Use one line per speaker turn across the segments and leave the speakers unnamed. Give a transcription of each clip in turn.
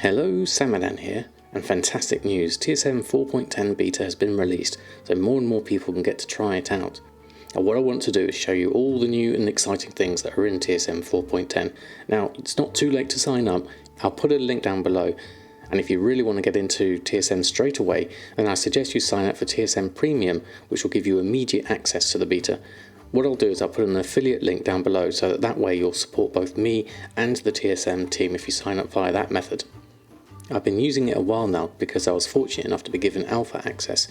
Hello, Samadan here, and fantastic news, TSM 4.10 beta has been released, so more and more people can get to try it out. Now what I want to do is show you all the new and exciting things that are in TSM 4.10. Now it's not too late to sign up, I'll put a link down below, and if you really want to get into TSM straight away, then I suggest you sign up for TSM Premium, which will give you immediate access to the beta. What I'll do is I'll put an affiliate link down below so that way you'll support both me and the TSM team if you sign up via that method. I've been using it a while now because I was fortunate enough to be given alpha access.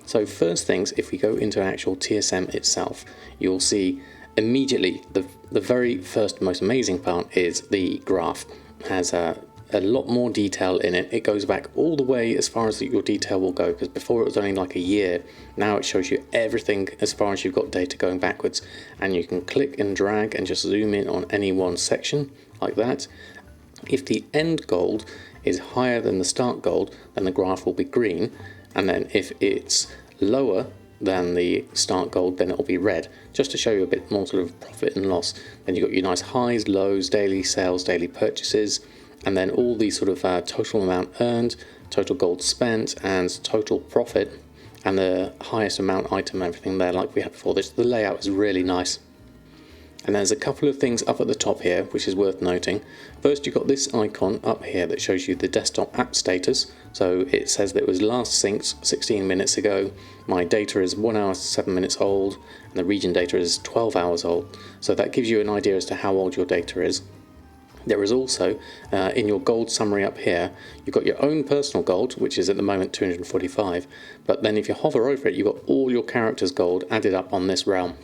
So first things, if we go into actual TSM itself, you'll see immediately the very first most amazing part is the graph. It has a lot more detail in it. It goes back all the way as far as your detail will go, because before it was only like a year. Now it shows you everything as far as you've got data going backwards, and you can click and drag and just zoom in on any one section like that. If the end gold is higher than the start gold, then the graph will be green, and then if it's lower than the start gold, then it will be red, just to show you a bit more sort of profit and loss. Then you've got your nice highs, lows, daily sales, daily purchases, and then all these sort of total amount earned, total gold spent, and total profit, and the highest amount item, everything there like we had before. The layout is really nice. And there's a couple of things up at the top here which is worth noting. First, you've got this icon up here that shows you the desktop app status. So it says that it was last synced 16 minutes ago, my data is 1 hour 7 minutes old, and the region data is 12 hours old. So that gives you an idea as to how old your data is. There is also, in your gold summary up here, you've got your own personal gold, which is at the moment 245, but then if you hover over it, you've got all your characters' gold added up on this realm.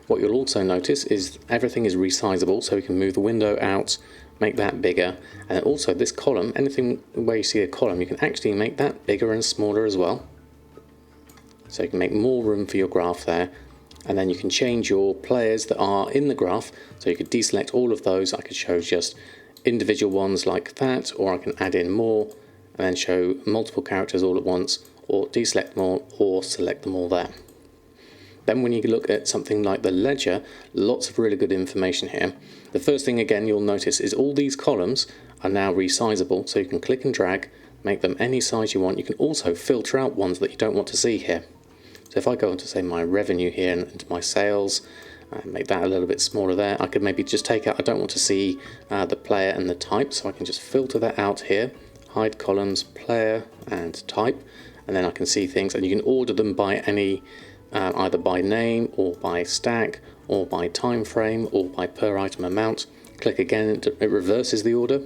What you'll also notice is everything is resizable, so we can move the window out, make that bigger, and also this column, anything where you see a column, you can actually make that bigger and smaller as well. So you can make more room for your graph there, and then you can change your players that are in the graph, so you could deselect all of those. I could show just individual ones like that, or I can add in more, and then show multiple characters all at once, or deselect more, or select them all there. Then when you look at something like the ledger, lots of really good information here. The first thing again you'll notice is all these columns are now resizable, so you can click and drag, make them any size you want. You can also filter out ones that you don't want to see here. So if I go into say my revenue here and into my sales, make that a little bit smaller there, I could maybe just take out, I don't want to see the player and the type, so I can just filter that out here, hide columns, player and type, and then I can see things, and you can order them by any either by name or by stack or by time frame or by per item amount. Click again, it reverses the order.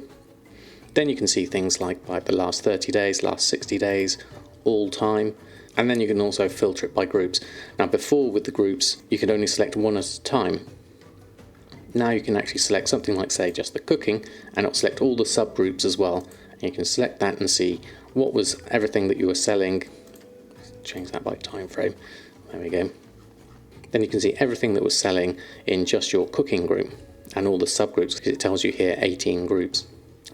Then you can see things like by the last 30 days, last 60 days, all time, and then you can also filter it by groups. Now before with the groups you could only select one at a time. Now you can actually select something like say just the cooking, and it'll select all the subgroups as well, and you can select that and see what was everything that you were selling. Change that by time frame. There we go. Then you can see everything that was selling in just your cooking group and all the subgroups, because it tells you here 18 groups.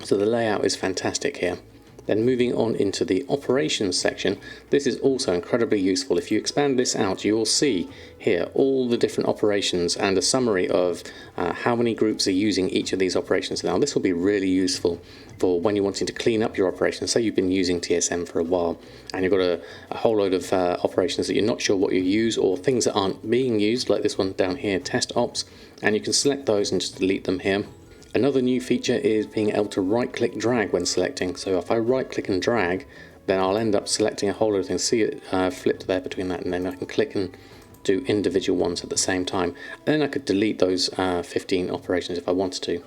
So the layout is fantastic here. Then moving on into the operations section, this is also incredibly useful. If you expand this out, you will see here all the different operations and a summary of how many groups are using each of these operations. Now this will be really useful for when you're wanting to clean up your operations. Say you've been using TSM for a while and you've got a whole load of operations that you're not sure what you use, or things that aren't being used, like this one down here, test ops, and you can select those and just delete them here. Another new feature is being able to right click drag when selecting. So if I right click and drag, then I'll end up selecting a whole lot of things. See it flipped there between that, and then I can click and do individual ones at the same time. And then I could delete those 15 operations if I wanted to.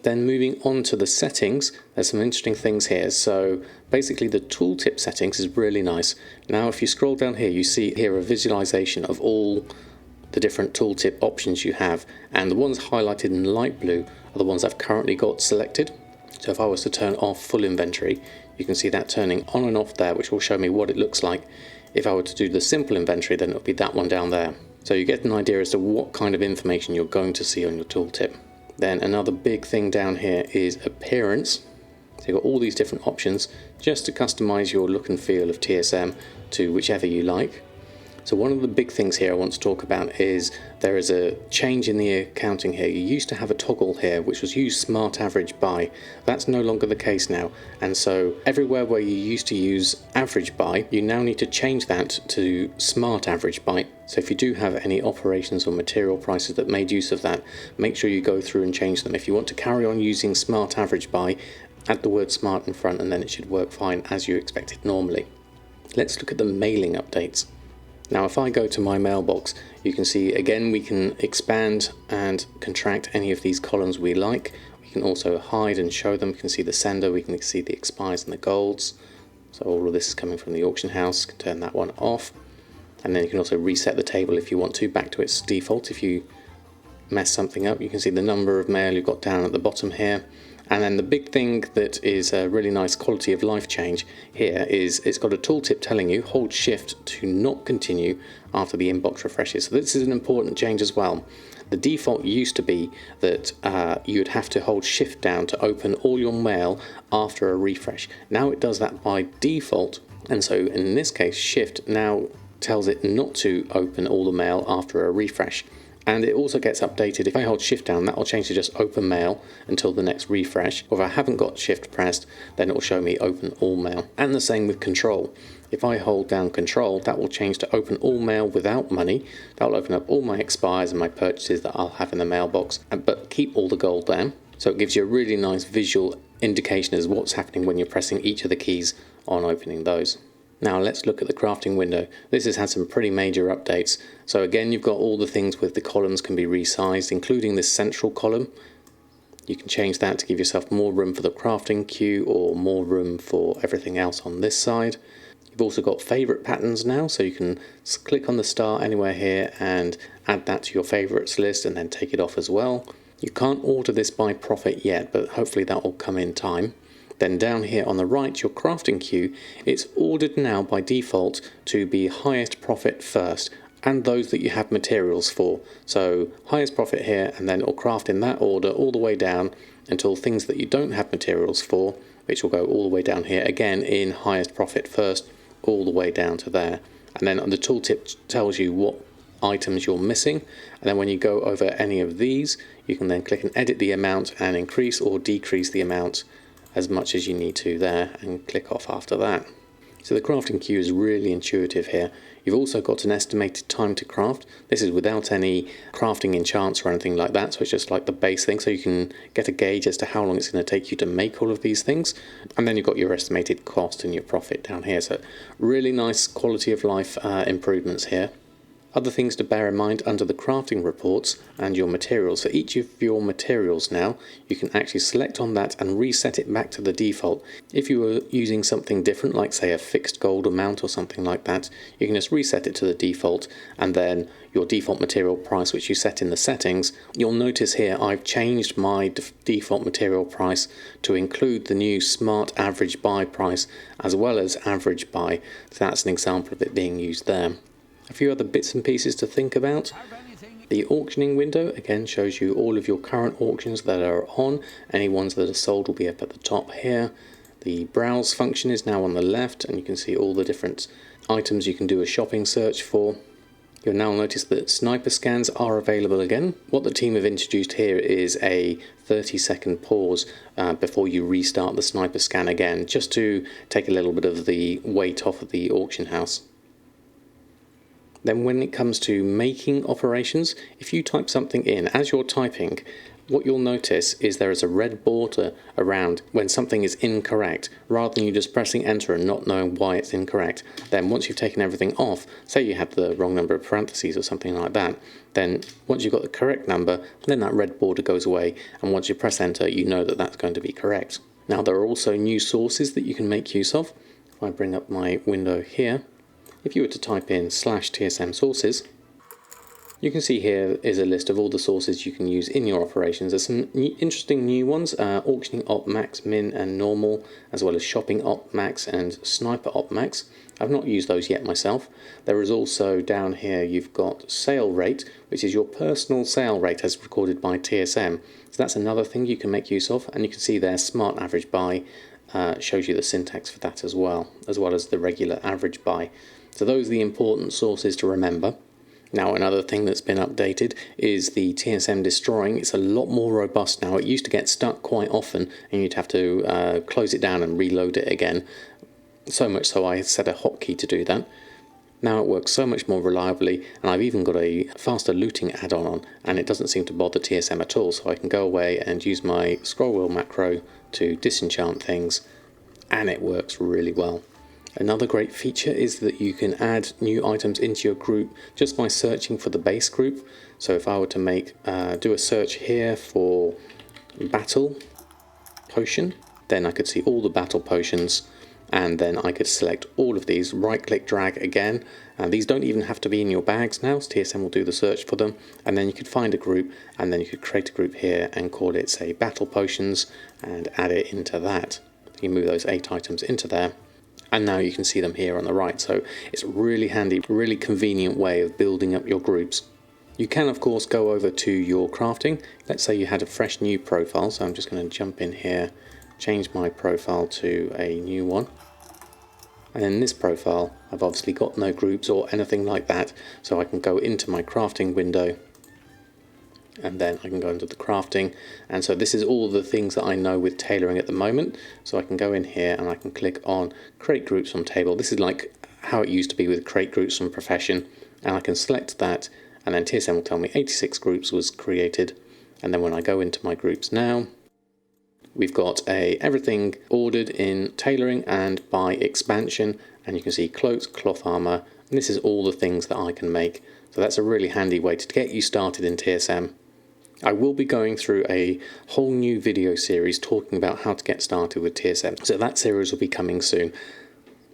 Then moving on to the settings, there's some interesting things here. So basically the tooltip settings is really nice. Now if you scroll down here, you see here a visualization of all the different tooltip options you have, and the ones highlighted in light blue are the ones I've currently got selected. So if I was to turn off full inventory, you can see that turning on and off there, which will show me what it looks like. If I were to do the simple inventory, then it would be that one down there. So you get an idea as to what kind of information you're going to see on your tooltip. Then another big thing down here is appearance. So you've got all these different options just to customize your look and feel of TSM to whichever you like. So one of the big things here I want to talk about is there is a change in the accounting here. You used to have a toggle here which was use smart average by. That's no longer the case now, and so everywhere where you used to use average by, you now need to change that to smart average by. So if you do have any operations or material prices that made use of that, make sure you go through and change them. If you want to carry on using smart average by, add the word smart in front and then it should work fine as you expected normally. Let's look at the mailing updates. Now if I go to my mailbox, you can see again we can expand and contract any of these columns we like. We can also hide and show them. We can see the sender, we can see the expires and the golds. So all of this is coming from the auction house. Can turn that one off. And then you can also reset the table if you want to back to its default. If you mess something up, you can see the number of mail you've got down at the bottom here. And then the big thing that is a really nice quality of life change here is it's got a tooltip telling you hold shift to not continue after the inbox refreshes. So this is an important change as well. The default used to be that you'd have to hold shift down to open all your mail after a refresh. Now it does that by default, and so in this case shift now tells it not to open all the mail after a refresh. And it also gets updated. If I hold shift down, that will change to just open mail until the next refresh. Or if I haven't got shift pressed, then it will show me open all mail. And the same with control. If I hold down control, that will change to open all mail without money. That will open up all my expires and my purchases that I'll have in the mailbox, but keep all the gold there. So it gives you a really nice visual indication as what's happening when you're pressing each of the keys on opening those. Now let's look at the crafting window. This has had some pretty major updates. So again, you've got all the things with the columns can be resized, including this central column. You can change that to give yourself more room for the crafting queue or more room for everything else on this side. You've also got favorite patterns now, so you can click on the star anywhere here and add that to your favorites list and then take it off as well. You can't order this by profit yet, but hopefully that will come in time. Then down here on the right, your crafting queue, it's ordered now by default to be highest profit first, and those that you have materials for. So highest profit here, and then it'll craft in that order all the way down until things that you don't have materials for, which will go all the way down here, again in highest profit first, all the way down to there. And then the tooltip tells you what items you're missing, and then when you go over any of these, you can then click and edit the amount and increase or decrease the amount as much as you need to there, and click off after that. So the crafting queue is really intuitive here. You've also got an estimated time to craft. This is without any crafting enchants or anything like that, so it's just like the base thing, so you can get a gauge as to how long it's going to take you to make all of these things. And then you've got your estimated cost and your profit down here, so really nice quality of life improvements here. Other things to bear in mind under the crafting reports and your materials. So each of your materials now, you can actually select on that and reset it back to the default. If you were using something different, like say a fixed gold amount or something like that, you can just reset it to the default, and then your default material price, which you set in the settings, you'll notice here I've changed my default material price to include the new smart average buy price as well as average buy. So that's an example of it being used there. A few other bits and pieces to think about. The auctioning window again shows you all of your current auctions that are on. Any ones that are sold will be up at the top here. The browse function is now on the left, and you can see all the different items you can do a shopping search for. You'll now notice that sniper scans are available again. What the team have introduced here is a 30-second pause before you restart the sniper scan again, just to take a little bit of the weight off of the auction house. Then when it comes to making operations, if you type something in, as you're typing, what you'll notice is there is a red border around when something is incorrect, rather than you just pressing enter and not knowing why it's incorrect. Then once you've taken everything off, say you had the wrong number of parentheses or something like that, then once you've got the correct number, then that red border goes away, and once you press enter, you know that that's going to be correct. Now there are also new sources that you can make use of. If I bring up my window here, if you were to type in /TSM sources, you can see here is a list of all the sources you can use in your operations. There's some interesting new ones, auctioning op max, min and normal, as well as shopping op max and sniper op max. I've not used those yet myself. There is also down here you've got sale rate, which is your personal sale rate as recorded by TSM. So that's another thing you can make use of, and you can see there smart average buy shows you the syntax for that as well as the regular average buy. So those are the important sources to remember. Now another thing that's been updated is the TSM destroying. It's a lot more robust now. It used to get stuck quite often and you'd have to close it down and reload it again. So much so I set a hotkey to do that. Now it works so much more reliably, and I've even got a faster looting add-on on, and it doesn't seem to bother TSM at all, so I can go away and use my scroll wheel macro to disenchant things, and it works really well. Another great feature is that you can add new items into your group just by searching for the base group. So if I were to do a search here for battle potion, then I could see all the battle potions, and then I could select all of these, right click drag again, and these don't even have to be in your bags now, so TSM will do the search for them, and then you could find a group, and then you could create a group here and call it, say, battle potions, and add it into that. You move those 8 items into there, and now you can see them here on the right. So it's a really handy, really convenient way of building up your groups. You can of course go over to your crafting. Let's say you had a fresh new profile, so I'm just going to jump in here, change my profile to a new one. And in this profile I've obviously got no groups or anything like that, so I can go into my crafting window and then I can go into the crafting, and so this is all the things that I know with tailoring at the moment. So I can go in here and I can click on create groups from table. This is like how it used to be with create groups from profession, and I can select that, and then TSM will tell me 86 groups was created. And then when I go into my groups now, we've got everything ordered in tailoring and by expansion, and you can see cloaks, cloth armor, and this is all the things that I can make. So that's a really handy way to get you started in TSM. I will be going through a whole new video series talking about how to get started with TSM, so that series will be coming soon.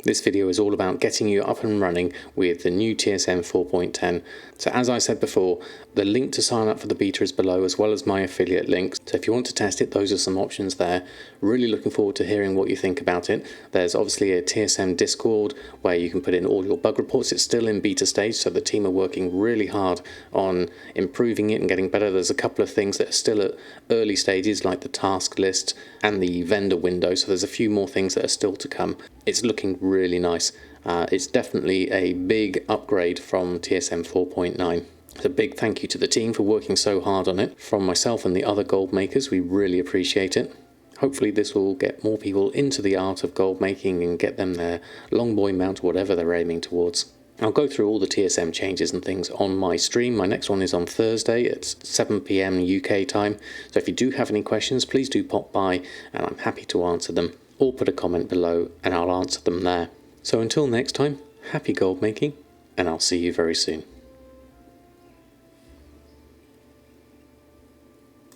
This video is all about getting you up and running with the new TSM 4.10. So as I said before, the link to sign up for the beta is below, as well as my affiliate links. So if you want to test it, those are some options there. Really looking forward to hearing what you think about it. There's obviously a TSM Discord where you can put in all your bug reports. It's still in beta stage, so the team are working really hard on improving it and getting better. There's a couple of things that are still at early stages, like the task list and the vendor window, so there's a few more things that are still to come. It's looking really nice. It's definitely a big upgrade from TSM 4.9. A big thank you to the team for working so hard on it. From myself and the other gold makers, we really appreciate it. Hopefully this will get more people into the art of gold making and get them their long boy mount, whatever they're aiming towards. I'll go through all the TSM changes and things on my stream. My next one is on Thursday at 7 PM UK time. So if you do have any questions, please do pop by and I'm happy to answer them. Or put a comment below and I'll answer them there. So until next time, happy gold making, and I'll see you very soon.